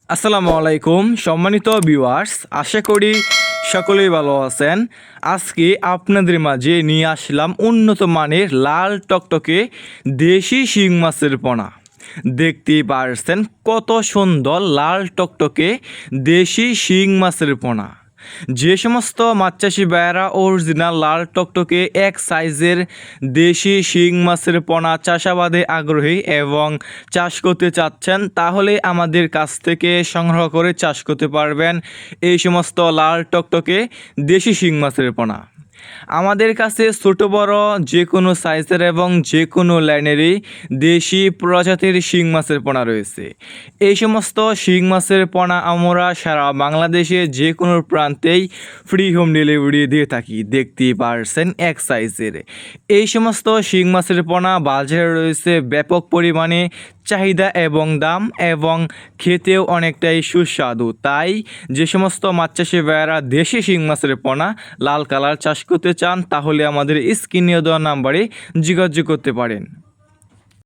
আসসালামু আলাইকুম সম্মানিত ভিউয়ার্স, আশা করি সকলেই ভালো আছেন। আজকে আপনাদের মাঝে নিয়ে আসলাম উন্নত মানের লাল টকটকে দেশি শিং মাছের পোনা। দেখতেই পারছেন কত সুন্দর লাল টকটকে দেশি শিং মাছের পোনা। যে সমস্ত মাছ চাষি ভাইয়েরা অরিজিনাল লাল টকটকে এক সাইজের দেশি শিং মাছের পোনা চাষাবাদে আগ্রহী এবং চাষ করতে চাচ্ছেন, তাহলে আমাদের কাছ থেকে সংগ্রহ করে চাষ করতে পারবেন এই সমস্ত লাল টকটকে দেশি শিং মাছের পোনা। আমাদের কাছে ছোট বড় যে কোনো সাইজের এবং যে কোনো লাইনেরই দেশি প্রজাতির শিং মাছের পোনা রয়েছে। এই সমস্ত শিং মাছের পোনা আমরা সারা বাংলাদেশে যে কোনো প্রান্তেই ফ্রি হোম ডেলিভারি দিয়ে থাকি। দেখতেই পারছেন এক সাইজের এই সমস্ত শিং মাছের পোনা বাজারে রয়েছে ব্যাপক পরিমাণে চাহিদা এবং দাম, এবং খেতেও অনেকটাই সুস্বাদু। তাই যে সমস্ত মাছ চাষি ভাইয়েরা দেশি শিং মাছের পোনা লাল কালার চাষ করতে চান, তাহলে আমাদের স্ক্রিনে দেওয়া নাম্বারে যোগাযোগ করতে পারেন।